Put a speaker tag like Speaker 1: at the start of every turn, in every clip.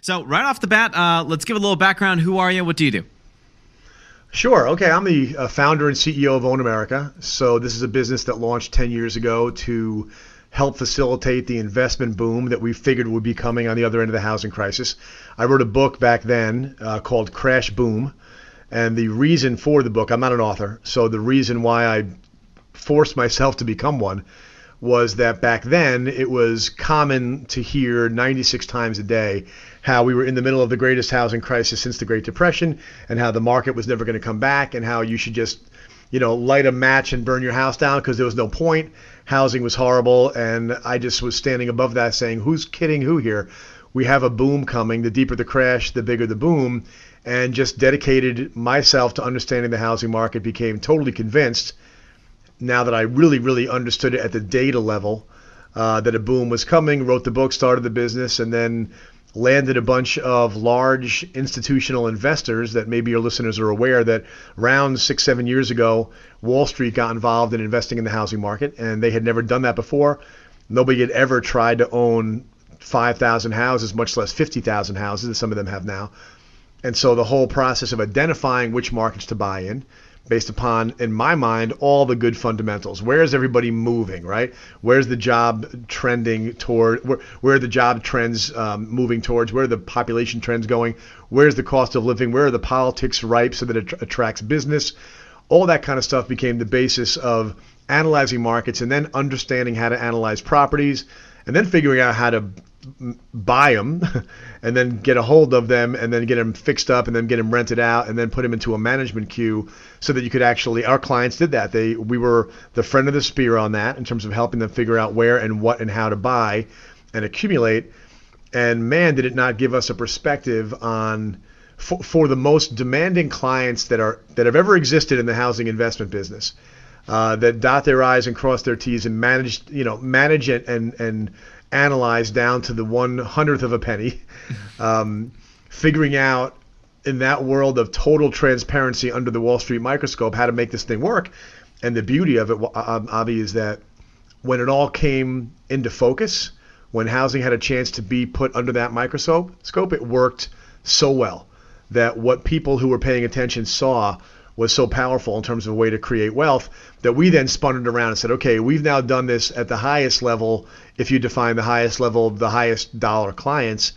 Speaker 1: So right off the bat, let's give a little background. Who are you? What do you do?
Speaker 2: Sure. Okay. I'm the founder and CEO of Own America. So this is a business that launched 10 years ago to help facilitate the investment boom that we figured would be coming on the other end of the housing crisis. I wrote a book back then called Crash Boom. And the reason for the book, I'm not an author, so the reason why I forced myself to become one was that back then it was common to hear 96 times a day how we were in the middle of the greatest housing crisis since the Great Depression and how the market was never going to come back and how you should just, light a match and burn your house down because there was no point. Housing was horrible. And I just was standing above that saying, who's kidding who here? We have a boom coming. The deeper the crash, the bigger the boom. And just dedicated myself to understanding the housing market, became totally convinced now that I really, really understood it at the data level, that a boom was coming, wrote the book, started the business, and then landed a bunch of large institutional investors that maybe your listeners are aware that around 6-7 years ago, Wall Street got involved in investing in the housing market, and they had never done that before. Nobody had ever tried to own 5,000 houses, much less 50,000 houses, as some of them have now. And so the whole process of identifying which markets to buy in, based upon, in my mind, all the good fundamentals. Where is everybody moving, right? Where's the job trending toward? Where are the job trends moving towards? Where are the population trends going? Where's the cost of living? Where are the politics ripe so that it attracts business? All that kind of stuff became the basis of analyzing markets and then understanding how to analyze properties and then figuring out how to buy them and then get a hold of them and then get them fixed up and then get them rented out and then put them into a management queue so that you could actually, our clients did that. We were the friend of the spear on that in terms of helping them figure out where and what and how to buy and accumulate. And man, did it not give us a perspective on for the most demanding clients that have ever existed in the housing investment business, that dot their I's and cross their T's and manage it and analyze down to the 1/100th of a penny, figuring out in that world of total transparency under the Wall Street microscope how to make this thing work. And the beauty of it, Abhi, is that when it all came into focus, when housing had a chance to be put under that microscope, it worked so well that what people who were paying attention saw was so powerful in terms of a way to create wealth that we then spun it around and said, okay, we've now done this at the highest level. If you define the highest level, the highest dollar clients,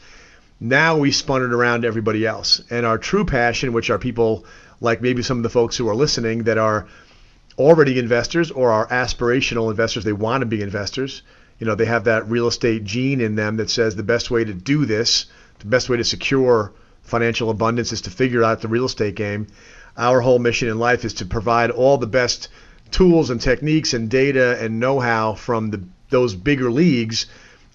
Speaker 2: now we spun it around to everybody else. And our true passion, which are people like maybe some of the folks who are listening that are already investors or are aspirational investors, they want to be investors. They have that real estate gene in them that says the best way to do this, the best way to secure financial abundance is to figure out the real estate game. Our whole mission in life is to provide all the best tools and techniques and data and know-how from those bigger leagues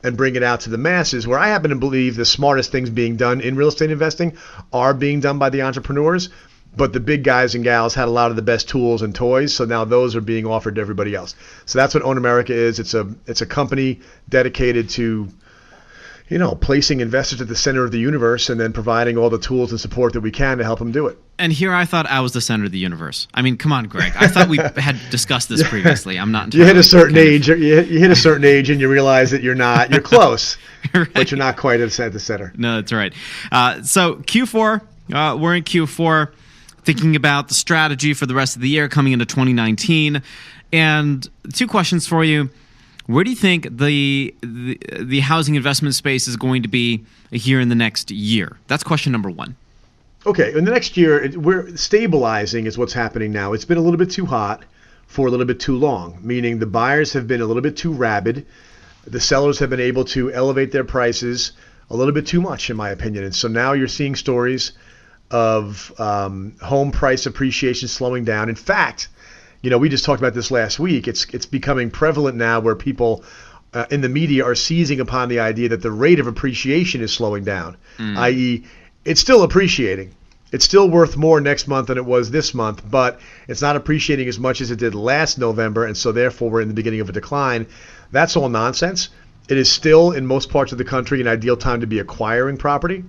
Speaker 2: and bring it out to the masses, where I happen to believe the smartest things being done in real estate investing are being done by the entrepreneurs, but the big guys and gals had a lot of the best tools and toys, so now those are being offered to everybody else. So that's what Own America is. It's a company dedicated to placing investors at the center of the universe and then providing all the tools and support that we can to help them do it.
Speaker 1: And here I thought I was the center of the universe. I mean, come on, Greg. I thought we had discussed this previously. I'm not entirely.
Speaker 2: You hit a certain age. You hit a certain age and you realize that you're not. You're close, right. But you're not quite at the center.
Speaker 1: No, that's right. So Q4, we're in Q4, thinking about the strategy for the rest of the year coming into 2019. And two questions for you. Where do you think the housing investment space is going to be here in the next year? That's question number one.
Speaker 2: Okay, in the next year, we're stabilizing is what's happening now. It's been a little bit too hot for a little bit too long, meaning the buyers have been a little bit too rabid. The sellers have been able to elevate their prices a little bit too much, in my opinion. And so now you're seeing stories of home price appreciation slowing down. In fact, we just talked about this last week. It's becoming prevalent now where people in the media are seizing upon the idea that the rate of appreciation is slowing down, i.e., it's still appreciating. It's still worth more next month than it was this month, but it's not appreciating as much as it did last November, and so therefore we're in the beginning of a decline. That's all nonsense. It is still, in most parts of the country, an ideal time to be acquiring property.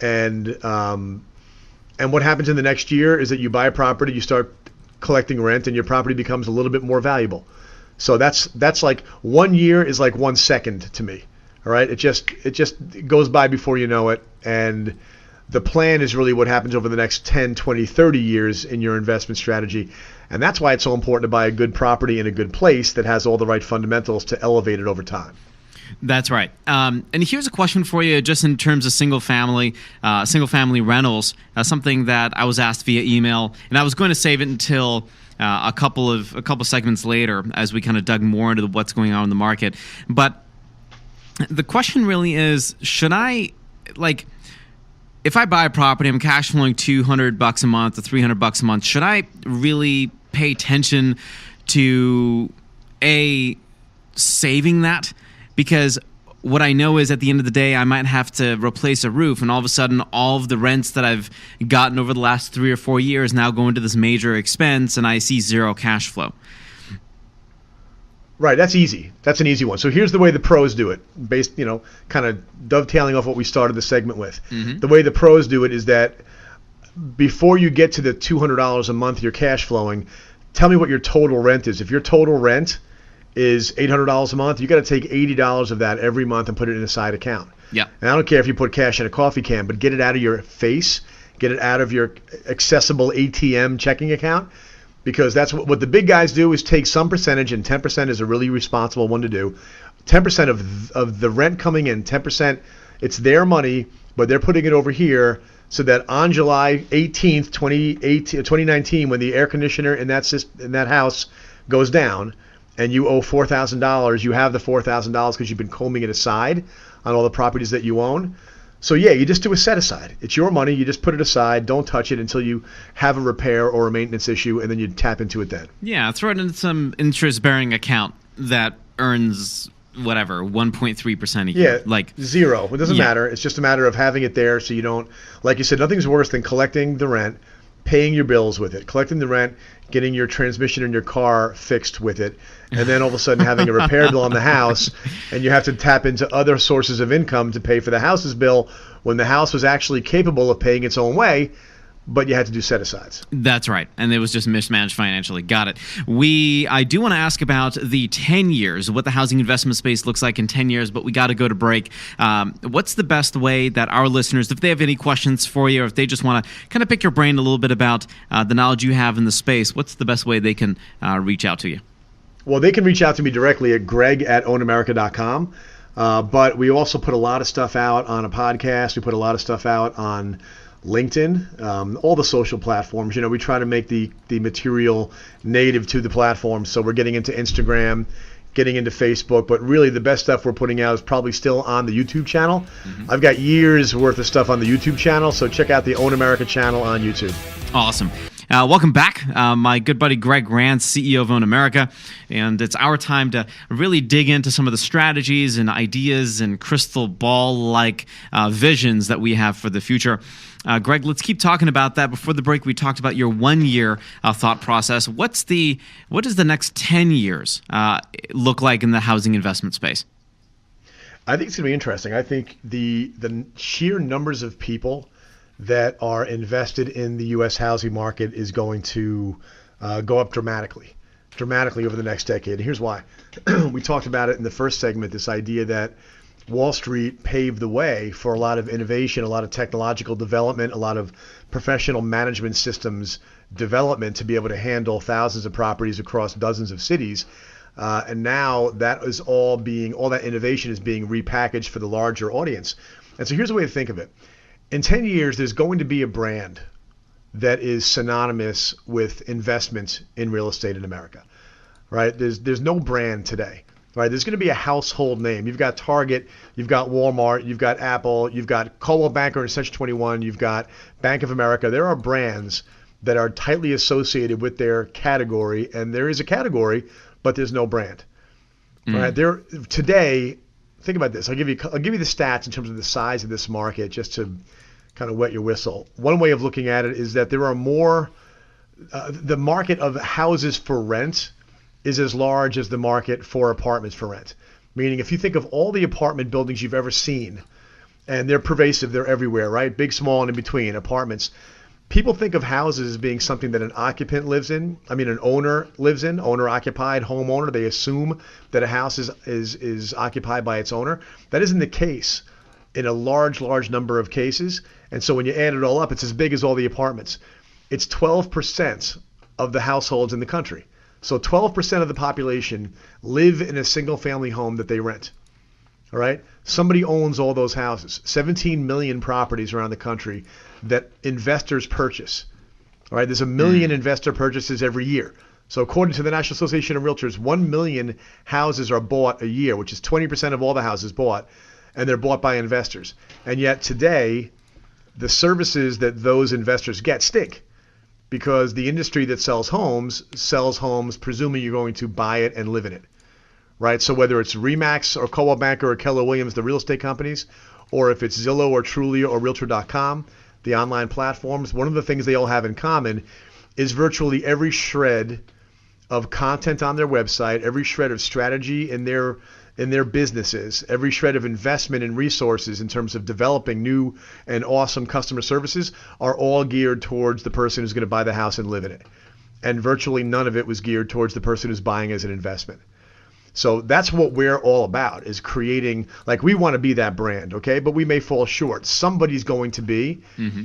Speaker 2: And what happens in the next year is that you buy a property, you start collecting rent, and your property becomes a little bit more valuable. So that's like 1 year is like 1 second to me, All right, it just goes by before you know it, and the plan is really what happens over the next 10, 20, 30 years in your investment strategy. And that's why it's so important to buy a good property in a good place that has all the right fundamentals to elevate it over time.
Speaker 1: That's right. And here's a question for you, just in terms of single family rentals. Something that I was asked via email, and I was going to save it until a couple segments later as we kind of dug more into what's going on in the market. But the question really is, should I, like, if I buy a property, I'm cash flowing $200 a month or $300 a month, should I really pay attention to saving that? Because what I know is at the end of the day, I might have to replace a roof, and all of a sudden, all of the rents that I've gotten over the last 3 or 4 years now go into this major expense, and I see zero cash flow.
Speaker 2: Right, that's easy. That's an easy one. So here's the way the pros do it, based, kind of dovetailing off what we started the segment with. Mm-hmm. The way the pros do it is that before you get to the $200 a month you're cash flowing, tell me what your total rent is. If your total rent is $800 a month, you got to take $80 of that every month and put it in a side account.
Speaker 1: Yeah.
Speaker 2: And I don't care if you put cash in a coffee can, but get it out of your face, get it out of your accessible ATM checking account. Because that's what the big guys do, is take some percentage, and 10% is a really responsible one to do. 10% of the rent coming in, 10%, it's their money, but they're putting it over here so that on July 18th, 2019, when the air conditioner in that house goes down and you owe $4,000, you have the $4,000 because you've been combing it aside on all the properties that you own. So yeah, you just do a set aside. It's your money. You just put it aside. Don't touch it until you have a repair or a maintenance issue, and then you tap into it then.
Speaker 1: Yeah, throw it into some interest-bearing account that earns whatever 1.3% a year.
Speaker 2: Yeah, like zero. It doesn't matter. It's just a matter of having it there so you don't, like you said, nothing's worse than collecting the rent, paying your bills with it, collecting the rent, getting your transmission in your car fixed with it, and then all of a sudden having a repair bill on the house, and you have to tap into other sources of income to pay for the house's bill when the house was actually capable of paying its own way, but you had to do set-asides.
Speaker 1: That's right, and it was just mismanaged financially. Got it. I do want to ask about the 10 years, what the housing investment space looks like in 10 years, but we got to go to break. What's the best way that our listeners, if they have any questions for you, or if they just want to kind of pick your brain a little bit about the knowledge you have in the space, what's the best way they can reach out to you?
Speaker 2: Well, they can reach out to me directly at greg@ownamerica.com. But we also put a lot of stuff out on a podcast. We put a lot of stuff out on LinkedIn, all the social platforms. We try to make the material native to the platform. So we're getting into Instagram, getting into Facebook, but really the best stuff we're putting out is probably still on the YouTube channel. Mm-hmm. I've got years worth of stuff on the YouTube channel, so check out the Own America channel on YouTube.
Speaker 1: Awesome. Welcome back, my good buddy Greg Rance, CEO of Own America, and it's our time to really dig into some of the strategies and ideas and crystal ball-like visions that we have for the future. Greg, let's keep talking about that. Before the break, we talked about your 1 year thought process. What does the next 10 years look like in the housing investment space?
Speaker 2: I think it's going to be interesting. I think the sheer numbers of people that are invested in the U.S. housing market is going to go up dramatically over the next decade. And here's why. We talked about it in the first segment, this idea that Wall Street paved the way for a lot of innovation, a lot of technological development, a lot of professional management systems development to be able to handle thousands of properties across dozens of cities. And now that is all that innovation is being repackaged for the larger audience. And so here's a way to think of it. In 10 years, there's going to be a brand that is synonymous with investment in real estate in America, right? There's no brand today, right? There's going to be a household name. You've got Target, you've got Walmart, you've got Apple, you've got Coldwell Banker and Century 21, you've got Bank of America. There are brands that are tightly associated with their category, and there is a category, but there's no brand, right? Today, think about this. I'll give you the stats in terms of the size of this market, just to kind of wet your whistle. One way of looking at it is that there are more. The market of houses for rent is as large as the market for apartments for rent. Meaning, if you think of all the apartment buildings you've ever seen, and they're pervasive, they're everywhere, right? Big, small, and in between apartments. people think of houses as being something that an occupant lives in. I mean, an owner lives in, owner-occupied, homeowner. They assume that a house is occupied by its owner. That isn't the case in a large number of cases. And so when you add it all up, it's as big as all the apartments. It's 12% of the households in the country. So 12% of the population live in a single-family home that they rent. All right? Somebody owns all those houses. 17 million properties around the country that investors purchase. All right? There's a million investor purchases every year. So according to the National Association of Realtors, 1 million houses are bought a year, which is 20% of all the houses bought, and they're bought by investors. And yet today, the services that those investors get stink, because the industry that sells homes presuming you're going to buy it and live in it. Right? So whether it's Remax or Coldwell Banker or Keller Williams, the real estate companies, or if it's Zillow or Trulia or Realtor.com, the online platforms, one of the things they all have in common is virtually every shred of content on their website, every shred of strategy in their businesses, every shred of investment and resources in terms of developing new and awesome customer services are all geared towards the person who's going to buy the house and live in it. And virtually none of it was geared towards the person who's buying as an investment. So that's what we're all about, is creating, like, we want to be that brand, okay? But we may fall short. Somebody's going to be,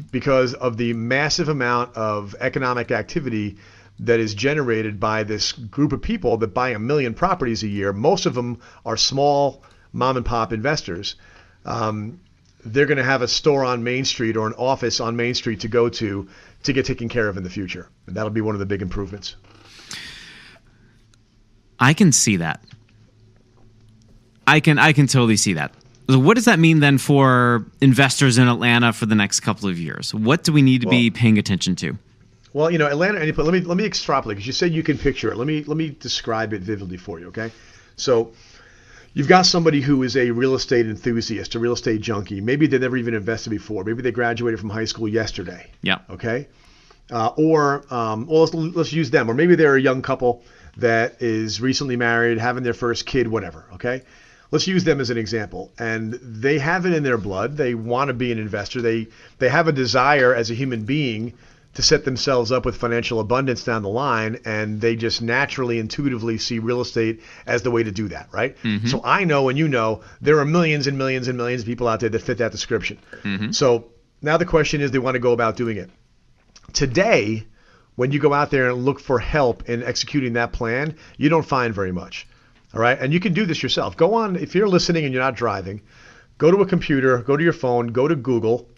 Speaker 2: because of the massive amount of economic activity that is generated by this group of people that buy 1 million properties a year. Most of them are small mom and pop investors. They're going to have a store on Main Street or an office on Main Street to go to get taken care of in the future. And that'll be one of the big improvements.
Speaker 1: I can see that. I can totally see that. So what does that mean then for investors in Atlanta for the next couple of years? What do we need to be paying attention to?
Speaker 2: Well, Atlanta, let me extrapolate, because you said you can picture it. Let me describe it vividly for you, okay? So you've got somebody who is a real estate enthusiast, a real estate junkie. Maybe they never even invested before. Maybe they graduated from high school yesterday.
Speaker 1: Yeah.
Speaker 2: Okay? Let's use them. Or maybe they're a young couple that is recently married, having their first kid, whatever, okay? Let's use them as an example. And they have it in their blood. They want to be an investor. They have a desire as a human being to set themselves up with financial abundance down the line, and they just naturally, intuitively see real estate as the way to do that, right? So I know, and you know, there are millions and millions and millions of people out there that fit that description. So now the question is, they want to go about doing it. Today, when you go out there and look for help in executing that plan, you don't find very much. All right. And you can do this yourself. Go on, if you're listening and you're not driving, go to a computer, go to your phone, go to Google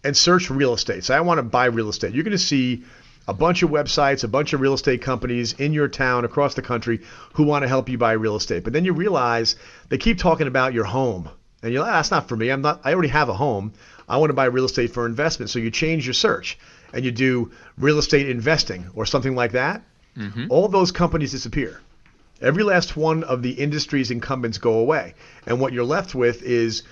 Speaker 2: and search real estate. Say, I want to buy real estate. You're going to see a bunch of websites, a bunch of real estate companies in your town, across the country, who want to help you buy real estate. But then you realize they keep talking about your home. And you're like, that's not for me. I already have a home. I want to buy real estate for investment. So you change your search and you do real estate investing or something like that. All those companies disappear. Every last one of the industry's incumbents go away. And what you're left with is,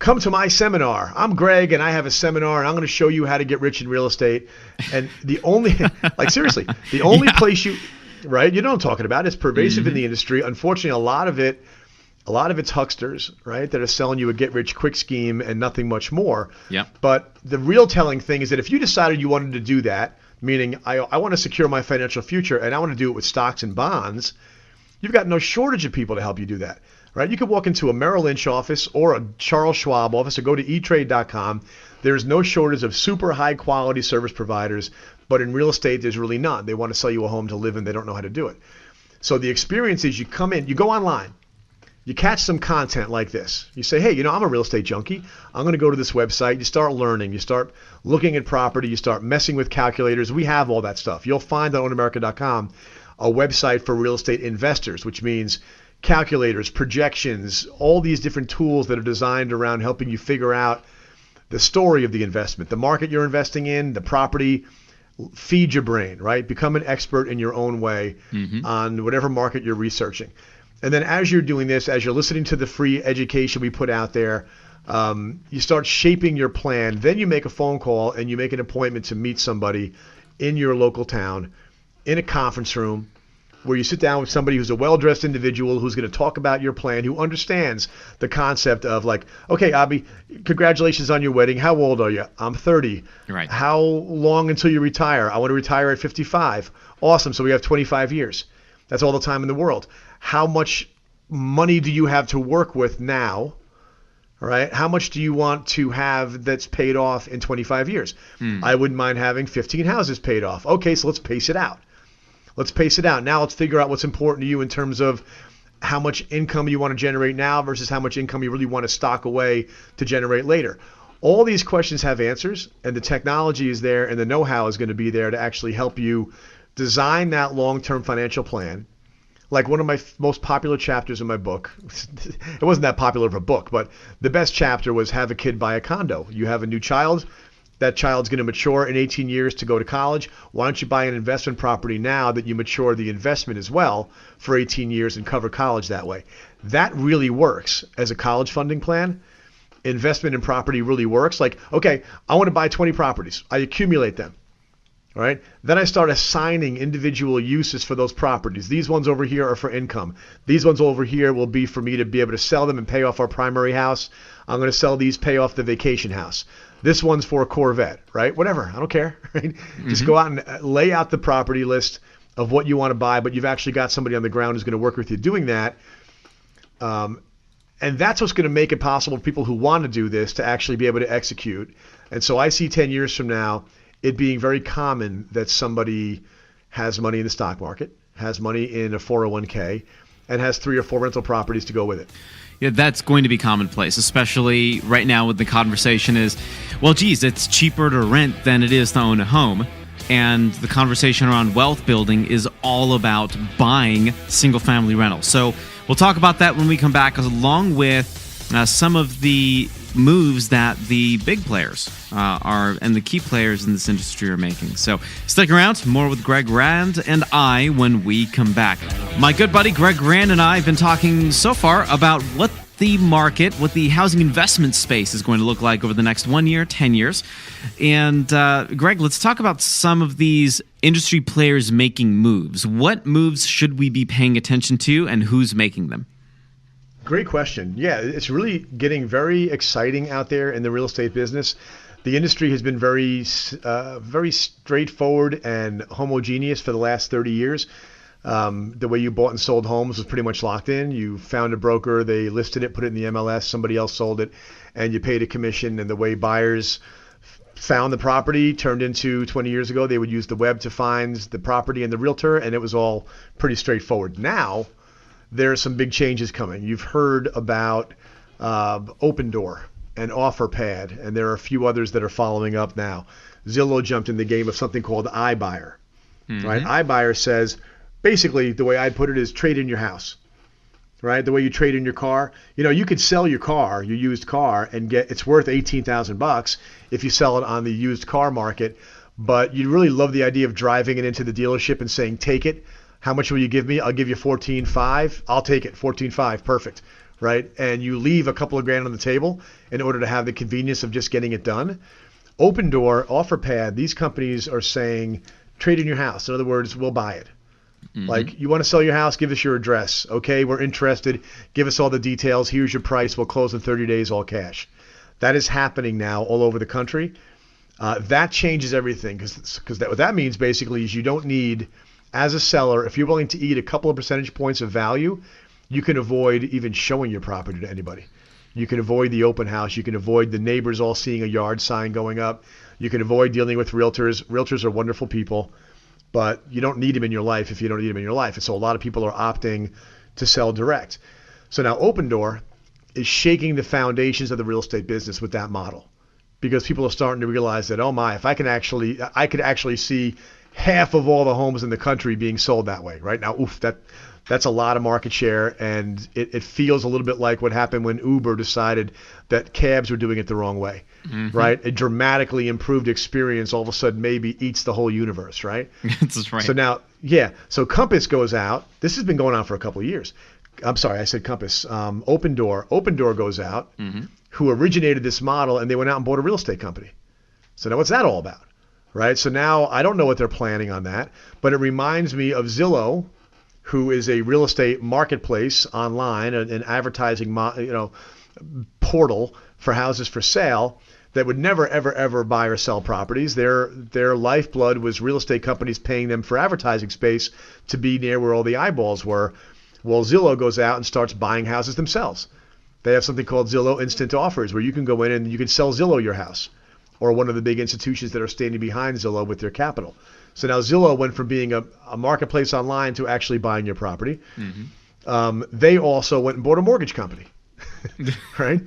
Speaker 2: come to my seminar. I'm Greg, and I have a seminar, and I'm going to show you how to get rich in real estate. And the only, like, seriously, the only place you, right? You know what I'm talking about. It's pervasive in the industry. Unfortunately, a lot of it's hucksters, right, that are selling you a get-rich-quick scheme and nothing much more.
Speaker 1: Yeah.
Speaker 2: But the real telling thing is that if you decided you wanted to do that, meaning I want to secure my financial future, and I want to do it with stocks and bonds, you've got no shortage of people to help you do that, right? You could walk into a Merrill Lynch office or a Charles Schwab office or go to eTrade.com. There's no shortage of super high quality service providers, but in real estate, there's really none. They want to sell you a home to live in. They don't know how to do it. So the experience is, you come in, you go online, you catch some content like this. You say, hey, I'm a real estate junkie. I'm going to go to this website. You start learning. You start looking at property. You start messing with calculators. We have all that stuff. You'll find on ownamerica.com a website for real estate investors, which means calculators, projections, all these different tools that are designed around helping you figure out the story of the investment, the market you're investing in, the property. Feed your brain, right? Become an expert in your own way on whatever market you're researching. And then as you're doing this, as you're listening to the free education we put out there, you start shaping your plan. Then you make a phone call and you make an appointment to meet somebody in your local town, in a conference room, where you sit down with somebody who's a well-dressed individual who's going to talk about your plan, who understands the concept of like, okay, Abhi, congratulations on your wedding. How old are you? I'm 30.
Speaker 1: Right.
Speaker 2: How long until you retire? I want to retire at 55. Awesome. So we have 25 years. That's all the time in the world. How much money do you have to work with now? All right. How much do you want to have that's paid off in 25 years? I wouldn't mind having 15 houses paid off. Okay, so let's pace it out. Let's pace it out. Now let's figure out what's important to you in terms of how much income you want to generate now versus how much income you really want to stock away to generate later. All these questions have answers, and the technology is there, and the know-how is going to be there to actually help you design that long-term financial plan. Like one of my most popular chapters in my book, it wasn't that popular of a book, but the best chapter was Have a Kid, Buy a Condo. You have a new child. That child's going to mature in 18 years to go to college. Why don't you buy an investment property now that you mature the investment as well for 18 years and cover college that way? That really works as a college funding plan. Investment in property really works. Like, okay, I want to buy 20 properties. I accumulate them. All right. Then I start assigning individual uses for those properties. These ones over here are for income. These ones over here will be for me to be able to sell them and pay off our primary house. I'm going to sell these, pay off the vacation house. This one's for a Corvette, right? Whatever. I don't care. Right? Just go out and lay out the property list of what you want to buy, but you've actually got somebody on the ground who's going to work with you doing that. And that's what's going to make it possible for people who want to do this to actually be able to execute. And so I see 10 years from now it being very common that somebody has money in the stock market, has money in a 401k, and has 3 or 4 rental properties to go with it.
Speaker 1: Yeah, that's going to be commonplace, especially right now when the conversation is, well, geez, it's cheaper to rent than it is to own a home. And the conversation around wealth building is all about buying single-family rentals. So we'll talk about that when we come back, along with some of the moves that the big players are and the key players in this industry are making. So stick around. More with Greg Rand and I when we come back. My good buddy Greg Rand and I have been talking so far about what the market, what the housing investment space is going to look like over the next 1 year, 10 years. And Greg, let's talk about some of these industry players making moves. What moves should we be paying attention to, and who's making them?
Speaker 2: Great question. Yeah, it's really getting very exciting out there in the real estate business. The industry has been very straightforward and homogeneous for the last 30 years. The way you bought and sold homes was pretty much locked in. You found a broker, they listed it, put it in the MLS, somebody else sold it, and you paid a commission. And the way buyers found the property turned into 20 years ago, they would use the web to find the property and the realtor, and it was all pretty straightforward. Now, there are some big changes coming. You've heard about Open Door and OfferPad, and there are a few others that are following up now. Zillow jumped in the game of something called iBuyer. Right? iBuyer says, basically, the way I'd put it is trade in your house. Right? The way you trade in your car. You know, you could sell your car, your used car, and it's worth $18,000 if you sell it on the used car market. But you really love the idea of driving it into the dealership and saying, take it. How much will you give me? I'll give you $14,500. I'll take it. $14,500. Perfect. Right? And you leave a couple of grand on the table in order to have the convenience of just getting it done. Open Door, OfferPad, these companies are saying, trade in your house. In other words, we'll buy it. Like, you want to sell your house? Give us your address. Okay, we're interested. Give us all the details. Here's your price. We'll close in 30 days, all cash. That is happening now all over the country. That changes everything because what that means basically is you don't need, as a seller, if you're willing to eat a couple of percentage points of value, you can avoid even showing your property to anybody. You can avoid the open house. You can avoid the neighbors all seeing a yard sign going up. You can avoid dealing with realtors. Realtors are wonderful people, but you don't need them in your life if you don't need them in your life. And so a lot of people are opting to sell direct. So now Open Door is shaking the foundations of the real estate business with that model, because people are starting to realize that, oh my, if I could actually see half of all the homes in the country being sold that way right now. Oof, that's a lot of market share, and it feels a little bit like what happened when Uber decided that cabs were doing it the wrong way, right? A dramatically improved experience all of a sudden maybe eats the whole universe, right?
Speaker 1: That's right.
Speaker 2: So now, yeah, so Compass goes out. This has been going on for a couple of years. I'm sorry, I said Compass. Open Door goes out, who originated this model, and they went out and bought a real estate company. So now what's that all about? Right. So now I don't know what they're planning on that, but it reminds me of Zillow who is a real estate marketplace online, an advertising portal for houses for sale, that would never, ever, ever buy or sell properties. Their lifeblood was real estate companies paying them for advertising space to be near where all the eyeballs were. Well, Zillow goes out and starts buying houses themselves. They have something called Zillow Instant Offers, where you can go in and you can sell Zillow your house, or one of the big institutions that are standing behind Zillow with their capital. So now Zillow went from being a marketplace online to actually buying your property. Mm-hmm. They also went and bought a mortgage company, right?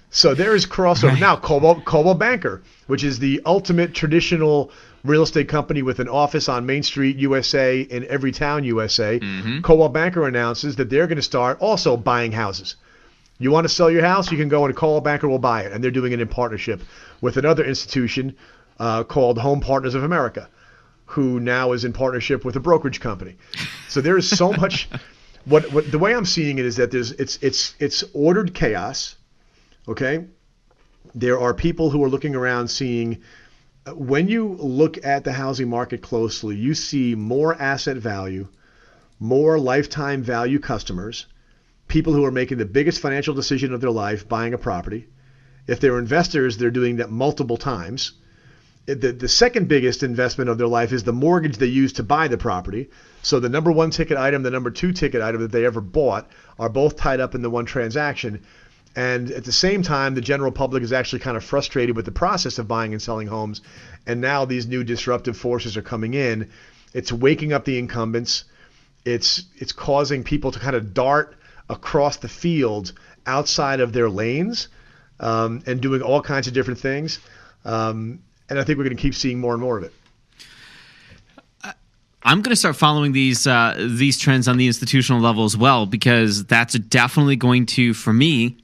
Speaker 2: So there is crossover. Right. Now, Coldwell Banker, which is the ultimate traditional real estate company with an office on Main Street, USA, in every town, USA. Mm-hmm. Coldwell Banker announces that they're going to start also buying houses. You want to sell your house, you can go and Coldwell Banker will buy it. And they're doing it in partnership with another institution called Home Partners of America, who now is in partnership with a brokerage company. So there is so much. What the way I'm seeing it is that it's ordered chaos. Okay, there are people who are looking around seeing, when you look at the housing market closely, you see more asset value, more lifetime value customers, people who are making the biggest financial decision of their life, buying a property. If they're investors, they're doing that multiple times. The second biggest investment of their life is the mortgage they use to buy the property. So the number one ticket item, the number two ticket item that they ever bought are both tied up in the one transaction. And at the same time, the general public is actually kind of frustrated with the process of buying and selling homes. And now these new disruptive forces are coming in. It's waking up the incumbents. It's causing people to kind of dart across the field outside of their lanes and doing all kinds of different things. And I think we're going to keep seeing more and more of it.
Speaker 1: I'm going to start following these trends on the institutional level as well, because that's definitely going to, for me,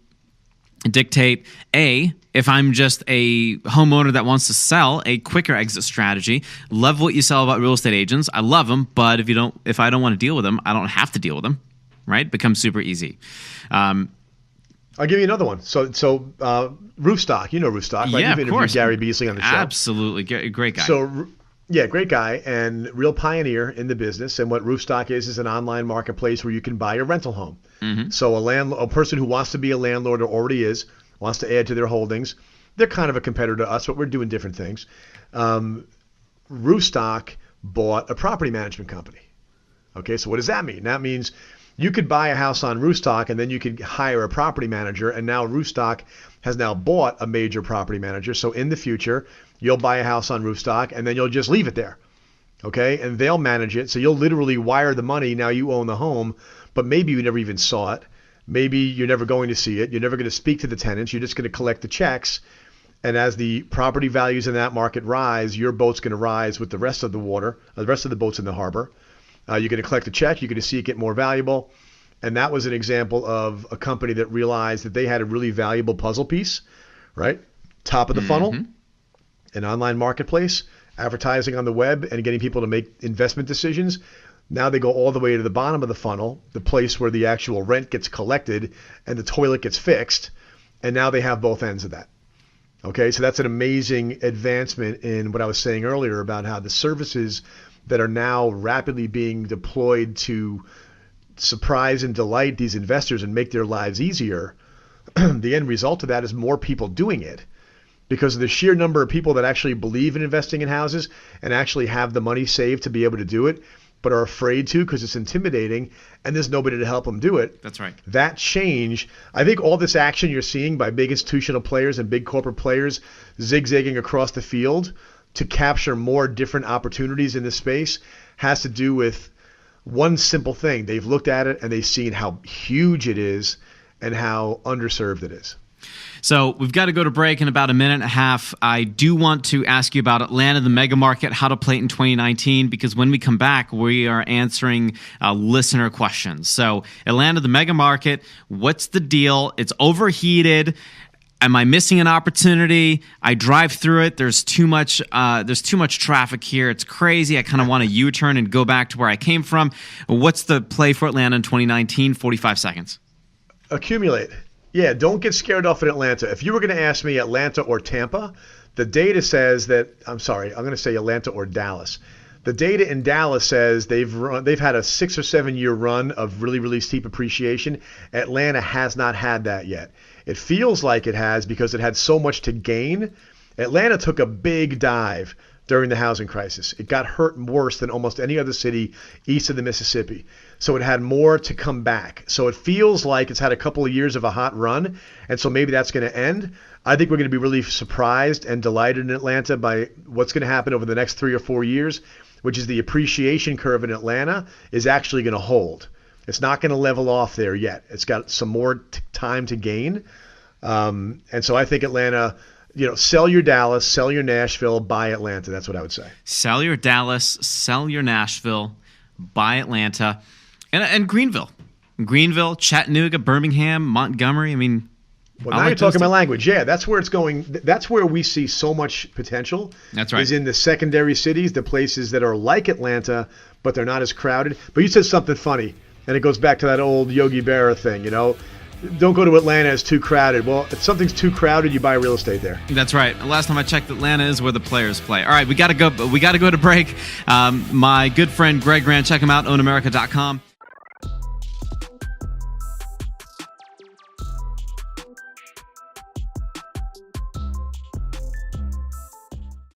Speaker 1: dictate if I'm just a homeowner that wants to sell, a quicker exit strategy. Love what you sell about real estate agents. I love them, but if I don't want to deal with them, I don't have to deal with them. Right? Becomes super easy.
Speaker 2: I'll give you another one. So Roofstock, you know Roofstock, right?
Speaker 1: Yeah,
Speaker 2: You've interviewed Gary Beasley on the show.
Speaker 1: Absolutely, great guy.
Speaker 2: So yeah, great guy and real pioneer in the business. And what Roofstock is an online marketplace where you can buy a rental home. Mm-hmm. So a person who wants to be a landlord or already wants to add to their holdings. They're kind of a competitor to us, but we're doing different things. Roofstock bought a property management company. Okay, so what does that mean? That means you could buy a house on Roofstock and then you could hire a property manager, and now Roofstock has now bought a major property manager. So in the future, you'll buy a house on Roofstock and then you'll just leave it there. Okay, and they'll manage it. So you'll literally wire the money. Now you own the home, but maybe you never even saw it. Maybe you're never going to see it. You're never going to speak to the tenants. You're just going to collect the checks. And as the property values in that market rise, your boat's going to rise with the rest of the water, the rest of the boats in the harbor. You're going to collect a check. You're going to see it get more valuable. And that was an example of a company that realized that they had a really valuable puzzle piece, right? Top of the funnel, an online marketplace, advertising on the web, and getting people to make investment decisions. Now they go all the way to the bottom of the funnel, the place where the actual rent gets collected and the toilet gets fixed. And now they have both ends of that. Okay, so that's an amazing advancement in what I was saying earlier about how the services that are now rapidly being deployed to surprise and delight these investors and make their lives easier. The end result of that is more people doing it because of the sheer number of people that actually believe in investing in houses and actually have the money saved to be able to do it, but are afraid to because it's intimidating and there's nobody to help them do it.
Speaker 1: That's right.
Speaker 2: That change, I think all this action you're seeing by big institutional players and big corporate players zigzagging across the field to capture more different opportunities in this space has to do with one simple thing. They've looked at it and they've seen how huge it is and how underserved it is.
Speaker 1: So we've got to go to break in about a minute and a half. I do want to ask you about Atlanta, the mega market, how to play it in 2019, because when we come back, we are answering listener questions. So Atlanta, the mega market, what's the deal? It's overheated. Am I missing an opportunity? I drive through it. There's too much traffic here. It's crazy. I kind of want to U-turn and go back to where I came from. What's the play for Atlanta in 2019? 45 seconds.
Speaker 2: Accumulate. Yeah, don't get scared off in Atlanta. If you were going to ask me Atlanta or Tampa, the data says that, I'm going to say Atlanta or Dallas. The data in Dallas says they've had a 6 or 7 year run of really, really steep appreciation. Atlanta has not had that yet. It feels like it has because it had so much to gain. Atlanta took a big dive during the housing crisis. It got hurt worse than almost any other city east of the Mississippi. So it had more to come back. So it feels like it's had a couple of years of a hot run, and so maybe that's going to end. I think we're going to be really surprised and delighted in Atlanta by what's going to happen over the next 3 or 4 years, which is the appreciation curve in Atlanta is actually going to hold. It's not going to level off there yet. It's got some more time to gain. And so I think Atlanta, sell your Dallas, sell your Nashville, buy Atlanta. That's what I would say.
Speaker 1: Sell your Dallas, sell your Nashville, buy Atlanta, and Greenville. Greenville, Chattanooga, Birmingham, Montgomery. I mean,
Speaker 2: well, now you're talking my language. Yeah, that's where it's going. That's where we see so much potential.
Speaker 1: That's right.
Speaker 2: Is in the secondary cities, the places that are like Atlanta, but they're not as crowded. But you said something funny, and it goes back to that old Yogi Berra thing, Don't go to Atlanta, it's too crowded. Well, if something's too crowded, you buy real estate there.
Speaker 1: That's right. Last time I checked, Atlanta is where the players play. All right, we got to go to break. My good friend Greg Grant, check him out, ownamerica.com.